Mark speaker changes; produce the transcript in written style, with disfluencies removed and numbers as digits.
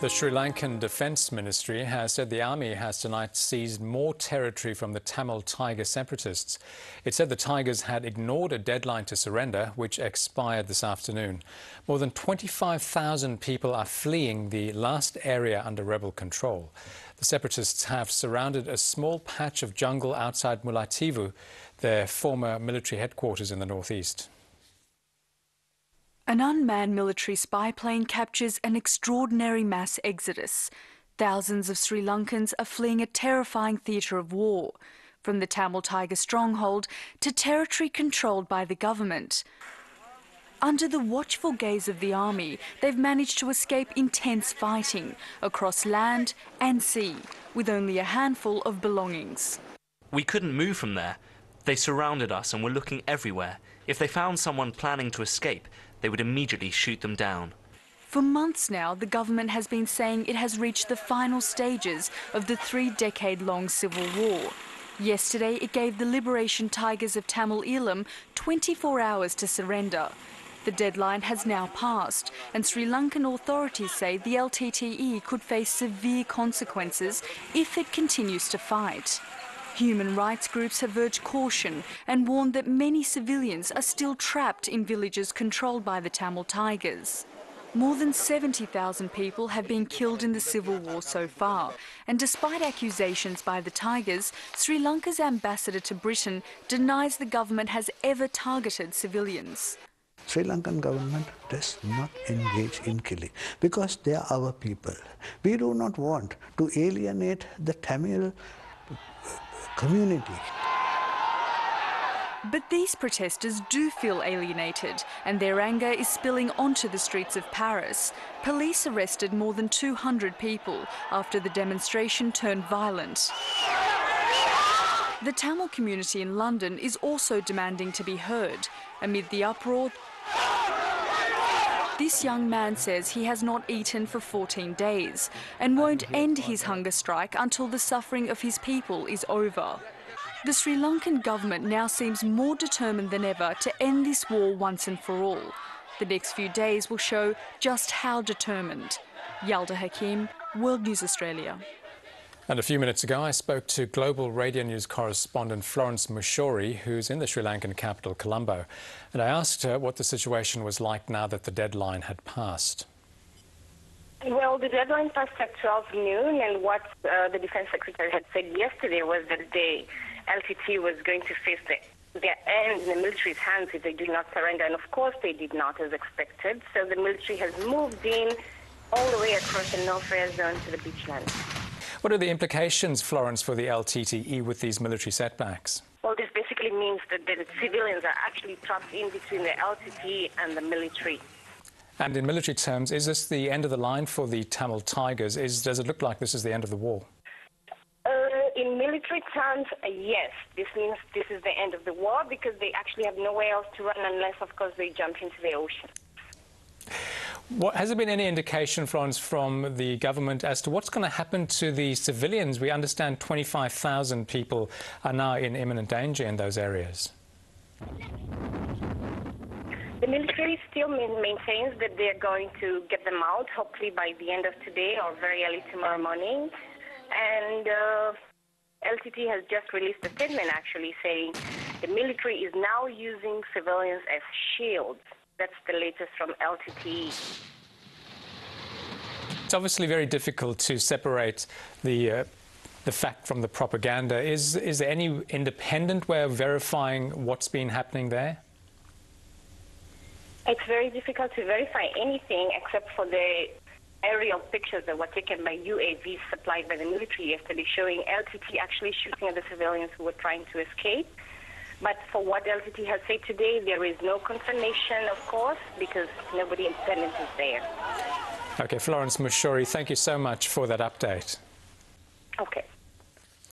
Speaker 1: The Sri Lankan Defence Ministry has said the army has tonight seized more territory from the Tamil Tiger separatists. It said the Tigers had ignored a deadline to surrender, which expired this afternoon. More than 25,000 people are fleeing the last area under rebel control. The separatists have surrounded a small patch of jungle outside Mullaitivu, their former military headquarters in the northeast.
Speaker 2: An unmanned military spy plane captures an extraordinary mass exodus. Thousands of Sri Lankans are fleeing a terrifying theatre of war, from the Tamil Tiger stronghold to territory controlled by the government. Under the watchful gaze of the army, they've managed to escape intense fighting across land and sea, with only a handful of belongings.
Speaker 3: We couldn't move from there. They surrounded us and were looking everywhere. If they found someone planning to escape, they would immediately shoot them down.
Speaker 2: For months now, the government has been saying it has reached the final stages of the 3-decade-long civil war. Yesterday, it gave the Liberation Tigers of Tamil Eelam 24 hours to surrender. The deadline has now passed, and Sri Lankan authorities say the LTTE could face severe consequences if it continues to fight. Human rights groups have urged caution and warned that many civilians are still trapped in villages controlled by the Tamil Tigers. More than 70,000 people have been killed in the civil war so far, and despite accusations by the Tigers, Sri Lanka's ambassador to Britain denies the government has ever targeted civilians.
Speaker 4: Sri Lankan government does not engage in killing because they are our people. We do not want to alienate the Tamil community.
Speaker 2: But these protesters do feel alienated, and their anger is spilling onto the streets of Paris. Police arrested more than 200 people after the demonstration turned violent. The Tamil community in London is also demanding to be heard. Amid the uproar, this young man says he has not eaten for 14 days and won't end his hunger strike until the suffering of his people is over. The Sri Lankan government now seems more determined than ever to end this war once and for all. The next few days will show just how determined. Yalda Hakim, World News Australia.
Speaker 1: And a few minutes ago, I spoke to Global Radio News correspondent Florence Mushori, who's in the Sri Lankan capital, Colombo. And I asked her what the situation was like now that the deadline had passed.
Speaker 5: Well, the deadline passed at 12 noon, and what the Defence Secretary had said yesterday was that the LTT was going to face their end in the military's hands if they did not surrender. And of course they did not, as expected. So the military has moved in all the way across the no-fare zone to the beachlands.
Speaker 1: What are the implications, Florence, for the LTTE with these military setbacks?
Speaker 5: Well, this basically means that the civilians are actually trapped in between the LTTE and the military.
Speaker 1: And in military terms, is this the end of the line for the Tamil Tigers? Does it look like this is the end of the war?
Speaker 5: In military terms, yes. This means this is the end of the war because they actually have nowhere else to run unless, of course, they jump into the ocean.
Speaker 1: Has there been any indication, Florence, from the government as to what's going to happen to the civilians? We understand 25,000 people are now in imminent danger in those areas.
Speaker 5: The military still maintains that they're going to get them out, hopefully by the end of today or very early tomorrow morning. And LTT has just released a statement actually saying the military is now using civilians as shields. That's the latest from LTT.
Speaker 1: It's obviously very difficult to separate the fact from the propaganda. Is there any independent way of verifying what's been happening there?
Speaker 5: It's very difficult to verify anything except for the aerial pictures that were taken by UAVs supplied by the military yesterday, showing LTT actually shooting at the civilians who were trying to escape. But for what LTT has said today, there is no confirmation, of course, because nobody independent is there.
Speaker 1: Okay, Florence Mushori, thank you so much for that update.
Speaker 5: Okay.